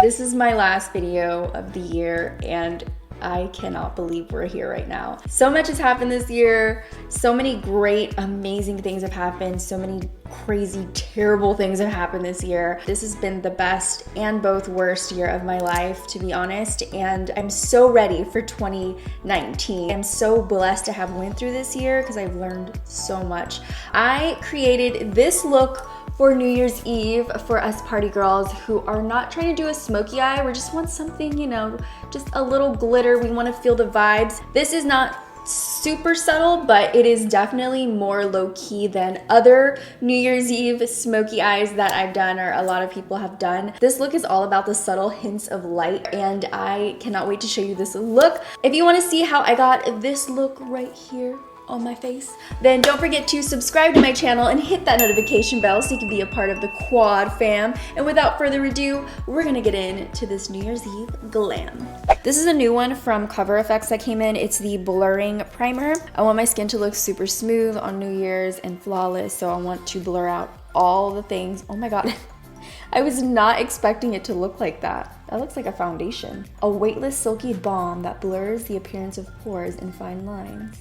This is my last video of the year and I cannot believe we're here right now. So much has happened this year. So many great, amazing things have happened. So many crazy, terrible things have happened this year. This has been the best and both worst year of my life, to be honest. And I'm so ready for 2019. I'm so blessed to have went through this year because I've learned so much. I created this look for New Year's Eve for us party girls who are not trying to do a smoky eye. We just want something, you know, just a little glitter. We want to feel the vibes. This is not super subtle, but it is definitely more low-key than other New Year's Eve smoky eyes that I've done or a lot of people have done. This look is all about the subtle hints of light, and I cannot wait to show you this look. If you want to see how I got this look right here on my face, then don't forget to subscribe to my channel and hit that notification bell so you can be a part of the quad fam. And without further ado, we're gonna get into this New Year's Eve glam. This is a new one from Cover FX that came in. It's the blurring primer. I want my skin to look super smooth on New Year's and flawless, so I want to blur out all the things. Oh my god. I was not expecting it to look like that. That looks like a foundation. A weightless silky balm that blurs the appearance of pores and fine lines.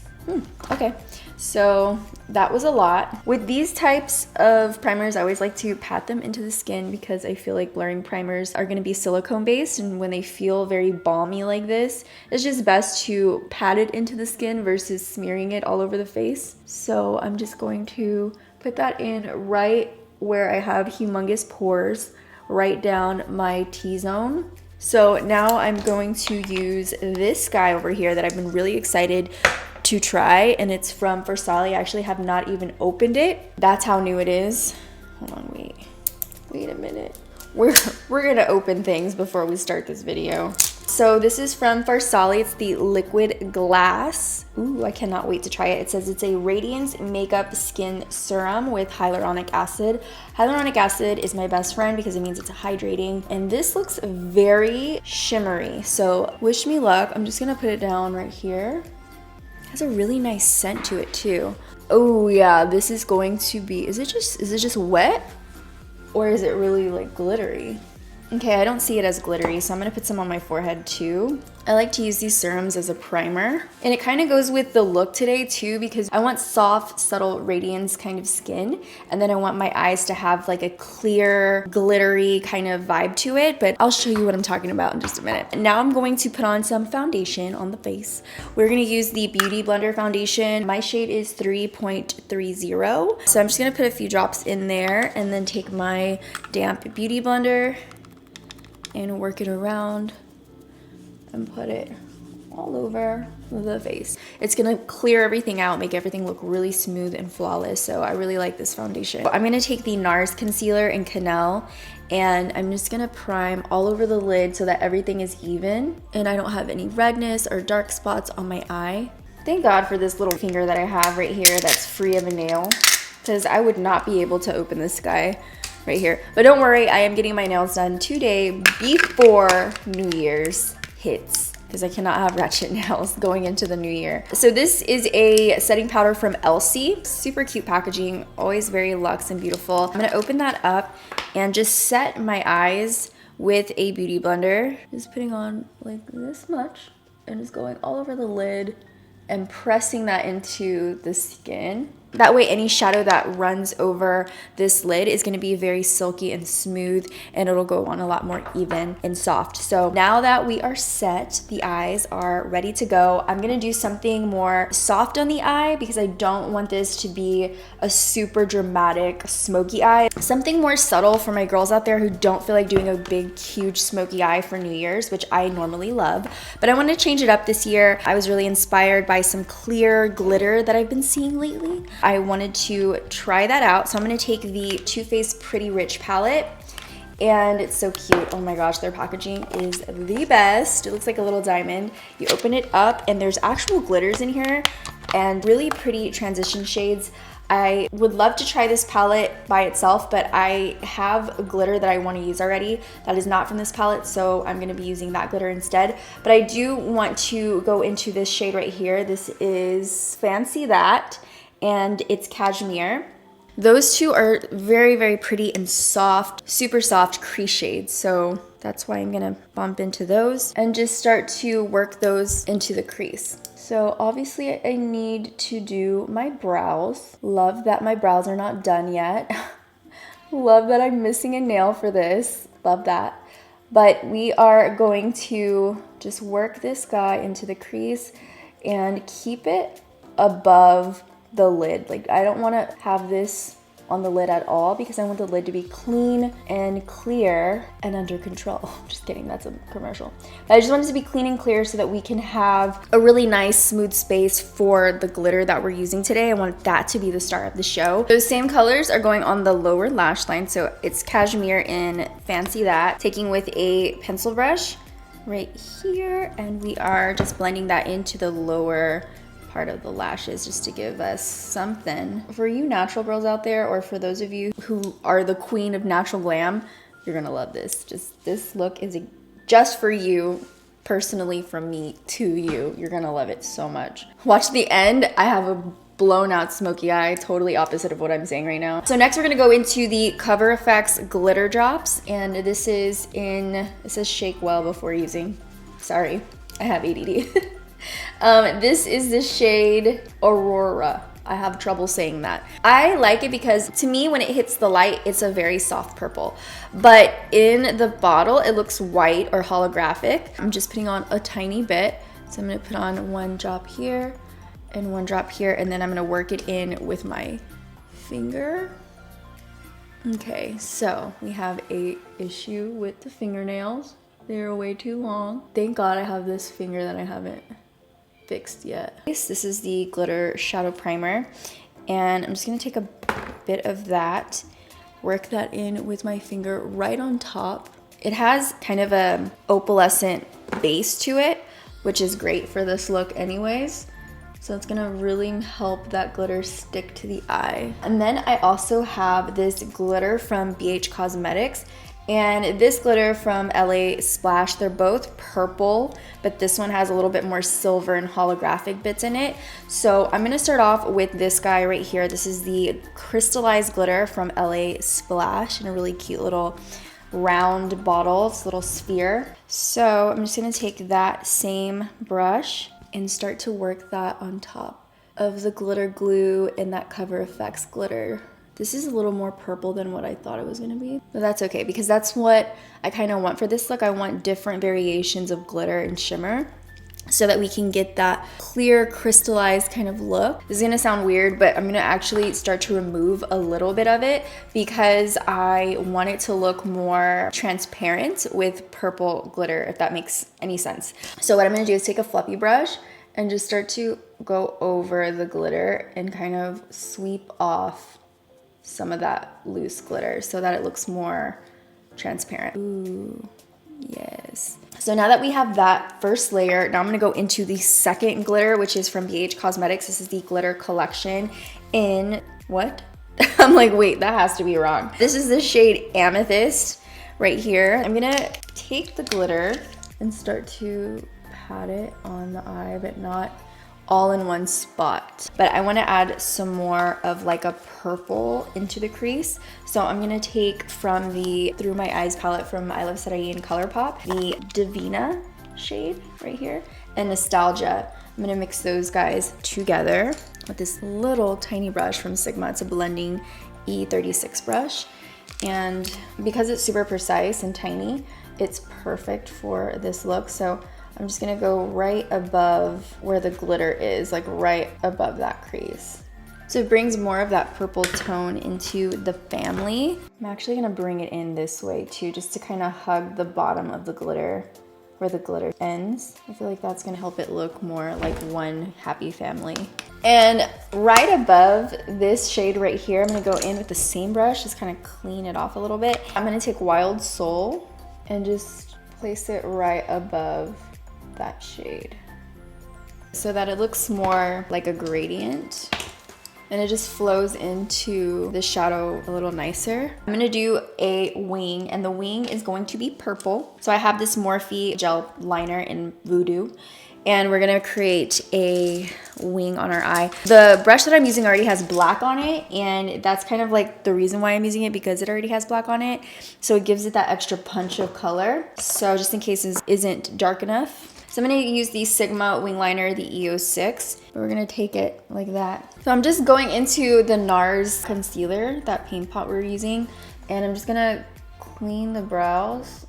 Okay, so that was a lot. With these types of primers, I always like to pat them into the skin because I feel like blurring primers are gonna be silicone based, and when they feel very balmy like this, it's just best to pat it into the skin versus smearing it all over the face. So I'm just going to put that in right where I have humongous pores, right down my T-zone. So now I'm going to use this guy over here that I've been really excited to try, and it's from Versailles. I actually have not even opened it. That's how new it is. Hold on, wait a minute. We're gonna open things before we start this video. So this is from Versailles. It's the liquid glass. Ooh, I cannot wait to try it. It says it's a radiance makeup skin serum with hyaluronic acid. Hyaluronic acid is my best friend because it means it's hydrating, and this looks very shimmery. So wish me luck. I'm just gonna put it down right here. Has a really nice scent to it too. Oh yeah, this is going to be, is it just wet? Or is it really like glittery? Okay, I don't see it as glittery, so I'm gonna put some on my forehead too. I like to use these serums as a primer. And it kind of goes with the look today too, because I want soft, subtle radiance kind of skin. And then I want my eyes to have like a clear, glittery kind of vibe to it. But I'll show you what I'm talking about in just a minute. Now I'm going to put on some foundation on the face. We're gonna use the Beauty Blender foundation. My shade is 3.30. So I'm just gonna put a few drops in there and then take my damp Beauty Blender and work it around and put it all over the face. It's gonna clear everything out, make everything look really smooth and flawless. So I really like this foundation. I'm gonna take the Nars concealer in Canelle, and I'm just gonna prime all over the lid so that everything is even and I don't have any redness or dark spots on my eye. Thank God for this little finger that I have right here that's free of a nail, because I would not be able to open this guy right here. But don't worry, I am getting my nails done today before New Year's hits, because I cannot have ratchet nails going into the new year. So this is a setting powder from Elcie. Super cute packaging, always very luxe and beautiful. I'm gonna open that up and just set my eyes with a Beauty Blender. Just putting on like this much and just going all over the lid and pressing that into the skin. That way any shadow that runs over this lid is going to be very silky and smooth, and it'll go on a lot more even and soft. So now that we are set, the eyes are ready to go. I'm going to do something more soft on the eye because I don't want this to be a super dramatic smoky eye. Something more subtle for my girls out there who don't feel like doing a big, huge smoky eye for New Year's, which I normally love. But I want to change it up this year. I was really inspired by some clear glitter that I've been seeing lately. I wanted to try that out. So I'm gonna take the Too Faced Pretty Rich palette, and it's so cute. Oh my gosh, their packaging is the best. It looks like a little diamond. You open it up and there's actual glitters in here and really pretty transition shades. I would love to try this palette by itself, but I have a glitter that I want to use already that is not from this palette, so I'm going to be using that glitter instead. But I do want to go into this shade right here. This is Fancy That, and it's Cashmere. Those two are very, very pretty and soft, super soft crease shades. So that's why I'm gonna bump into those and just start to work those into the crease. So obviously I need to do my brows. Love that my brows are not done yet. Love that I'm missing a nail for this. Love that. But we are going to just work this guy into the crease and keep it above the lid. Like, I don't want to have this on the lid at all because I want the lid to be clean and clear and under control. Just kidding, that's a commercial. But I just want it to be clean and clear so that we can have a really nice smooth space for the glitter that we're using today. I want that to be the star of the show. Those same colors are going on the lower lash line. So it's Cashmere in Fancy That. Taking with a pencil brush right here, and we are just blending that into the lower part of the lashes just to give us something. For you natural girls out there, or for those of you who are the queen of natural glam, you're gonna love this. Just this look is just for you, personally, from me to you. You're gonna love it so much. Watch the end. I have a blown out smoky eye, totally opposite of what I'm saying right now. So next we're gonna go into the Cover FX glitter drops, and this is in, it says shake well before using. Sorry, I have ADD. This is the shade Aurora. I have trouble saying that. I like it because to me, when it hits the light, it's a very soft purple. But in the bottle, it looks white or holographic. I'm just putting on a tiny bit. So I'm gonna put on one drop here and one drop here, and then I'm gonna work it in with my finger. Okay, so we have a issue with the fingernails. They're way too long. Thank God I have this finger that I haven't fixed yet. This is the glitter shadow primer, and I'm just gonna take a bit of that, work that in with my finger right on top. It has kind of a opalescent base to it, which is great for this look anyways. So it's gonna really help that glitter stick to the eye. And then I also have this glitter from BH Cosmetics, and this glitter from LA Splash. They're both purple, but this one has a little bit more silver and holographic bits in it. So I'm gonna start off with this guy right here. This is the crystallized glitter from LA Splash in a really cute little round bottle. It's a little sphere. So I'm just gonna take that same brush and start to work that on top of the glitter glue and that Cover FX glitter. This is a little more purple than what I thought it was gonna be, but that's okay because that's what I kind of want for this look. I want different variations of glitter and shimmer so that we can get that clear crystallized kind of look. This is gonna sound weird, but I'm gonna actually start to remove a little bit of it because I want it to look more transparent with purple glitter, if that makes any sense. So what I'm gonna do is take a fluffy brush and just start to go over the glitter and kind of sweep off some of that loose glitter so that it looks more transparent. Ooh, yes. So now that we have that first layer, now I'm gonna go into the second glitter, which is from BH Cosmetics. This is the glitter collection in, what? I'm like, wait, that has to be wrong. This is the shade Amethyst right here. I'm gonna take the glitter and start to pat it on the eye, but not all in one spot. But I want to add some more of like a purple into the crease. So I'm going to take from the Through My Eyes palette from I Love Sarai in Colourpop, the Divina shade right here, and Nostalgia. I'm going to mix those guys together with this little tiny brush from Sigma. It's a blending E36 brush. And because it's super precise and tiny, it's perfect for this look. So I'm just gonna go right above where the glitter is, like right above that crease. So it brings more of that purple tone into the family. I'm actually gonna bring it in this way too, just to kind of hug the bottom of the glitter where the glitter ends. I feel like that's gonna help it look more like one happy family. And right above this shade right here, I'm gonna go in with the same brush, just kind of clean it off a little bit. I'm gonna take Wild Soul and just place it right above that shade so that it looks more like a gradient and it just flows into the shadow a little nicer. I'm gonna do a wing, and the wing is going to be purple. So I have this Morphe gel liner in Voodoo, and we're gonna create a wing on our eye. The brush that I'm using already has black on it, and that's kind of like the reason why I'm using it, because it already has black on it. So it gives it that extra punch of color. So just in case this isn't dark enough. So I'm gonna use the Sigma wing liner, the EO6. We're gonna take it like that. So I'm just going into the Nars concealer, that paint pot we're using, and I'm just gonna clean the brows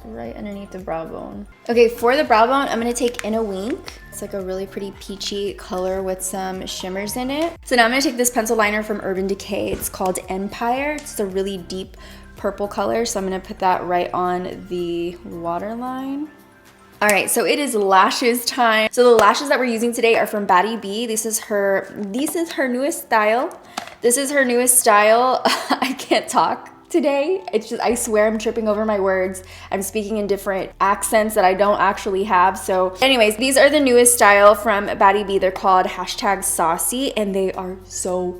right underneath the brow bone. Okay, for the brow bone, I'm gonna take In a Wink. It's like a really pretty peachy color with some shimmers in it. So now I'm gonna take this pencil liner from Urban Decay. It's called Empire. It's a really deep purple color, so I'm gonna put that right on the waterline. All right, so it is lashes time. So the lashes that we're using today are from Batty B. This is her newest style. This is her newest style. I can't talk today. It's just, I swear I'm tripping over my words. I'm speaking in different accents that I don't actually have. So anyways, these are the newest style from Batty B. They're called #saucy, and they are so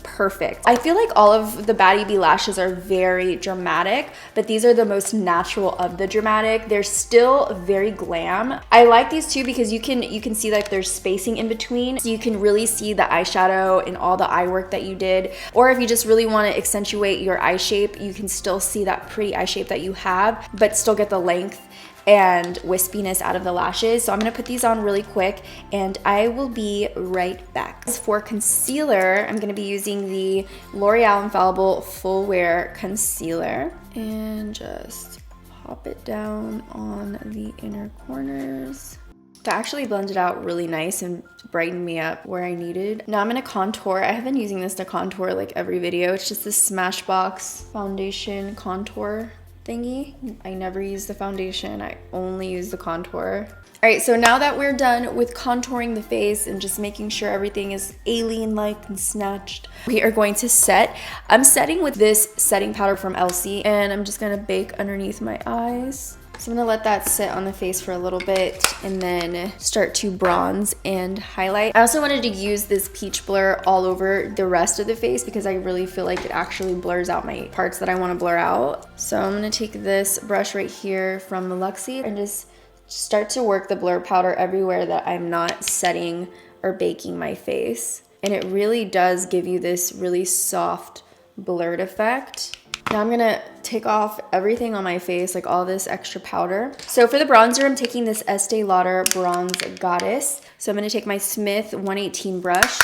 perfect. I feel like all of the Batty B lashes are very dramatic, but these are the most natural of the dramatic. They're still very glam. I like these too because you can see like there's spacing in between, so you can really see the eyeshadow and all the eye work that you did. Or if you just really want to accentuate your eye shape, you can still see that pretty eye shape that you have, but still get the length and wispiness out of the lashes. So I'm gonna put these on really quick and I will be right back. For concealer, I'm gonna be using the L'Oreal Infallible Full Wear Concealer and just pop it down on the inner corners. That actually blended out really nice and brightened me up where I needed. Now I'm gonna contour. I have been using this to contour like every video. It's just this Smashbox foundation contour thingy. I never use the foundation, I only use the contour. All right, so now that we're done with contouring the face and just making sure everything is alien-like and snatched, we are going to set. I'm setting with this setting powder from Elcie, and I'm just gonna bake underneath my eyes. So I'm gonna let that sit on the face for a little bit and then start to bronze and highlight. I also wanted to use this peach blur all over the rest of the face because I really feel like it actually blurs out my parts that I wanna blur out. So I'm gonna take this brush right here from Elcie and just start to work the blur powder everywhere that I'm not setting or baking my face. And it really does give you this really soft blurred effect. Now I'm gonna take off everything on my face, like all this extra powder. So for the bronzer, I'm taking this Estee Lauder Bronze Goddess. So I'm gonna take my Smith 118 brush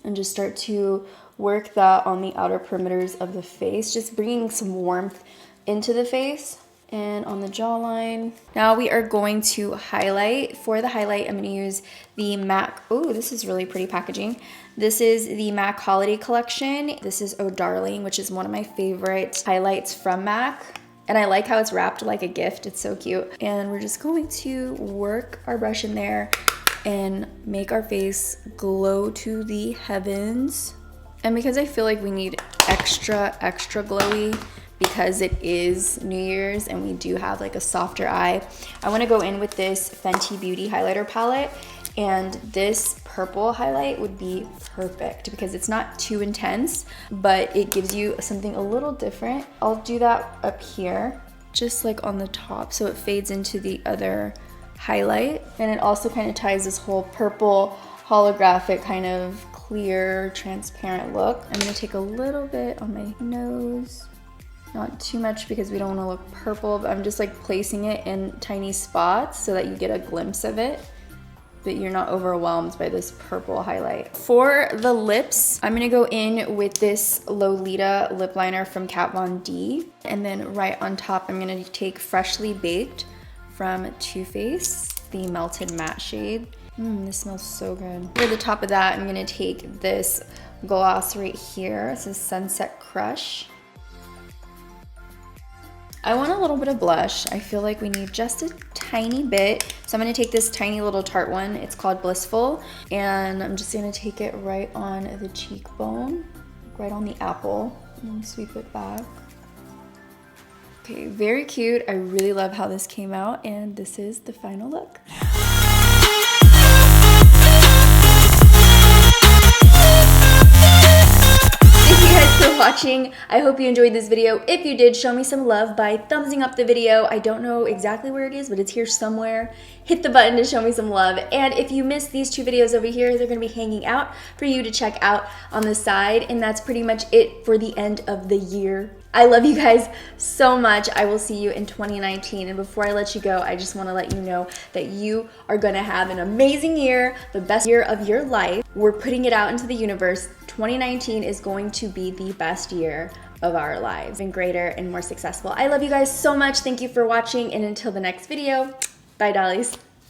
and just start to work that on the outer perimeters of the face, just bringing some warmth into the face and on the jawline. Now we are going to highlight. For the highlight, I'm gonna use the MAC, oh, this is really pretty packaging. This is the MAC Holiday Collection. This is Oh Darling, which is one of my favorite highlights from MAC. And I like how it's wrapped like a gift, it's so cute. And we're just going to work our brush in there and make our face glow to the heavens. And because I feel like we need extra glowy, because it is New Year's and we do have like a softer eye, I wanna go in with this Fenty Beauty highlighter palette, and this purple highlight would be perfect because it's not too intense, but it gives you something a little different. I'll do that up here, just like on the top, so it fades into the other highlight. And it also kind of ties this whole purple holographic kind of clear, transparent look. I'm gonna take a little bit on my nose. Not too much because we don't want to look purple, but I'm just like placing it in tiny spots so that you get a glimpse of it, but you're not overwhelmed by this purple highlight. For the lips, I'm gonna go in with this Lolita lip liner from Kat Von D, and then right on top, I'm gonna take Freshly Baked from Too Faced, the Melted Matte shade. This smells so good. For the top of that, I'm gonna take this gloss right here. This is Sunset Crush. I want a little bit of blush. I feel like we need just a tiny bit. So I'm gonna take this tiny little Tarte one. It's called Blissful. And I'm just gonna take it right on the cheekbone, right on the apple, and sweep it back. Okay, very cute. I really love how this came out, and this is the final look. Thank you guys for watching. I hope you enjoyed this video. If you did, show me some love by thumbsing up the video. I don't know exactly where it is, but it's here somewhere. Hit the button to show me some love. And if you missed these two videos over here, they're gonna be hanging out for you to check out on the side. And that's pretty much it for the end of the year. I love you guys so much. I will see you in 2019. And before I let you go, I just want to let you know that you are going to have an amazing year, the best year of your life. We're putting it out into the universe. 2019 is going to be the best year of our lives and greater and more successful. I love you guys so much. Thank you for watching. And until the next video, bye, dollies.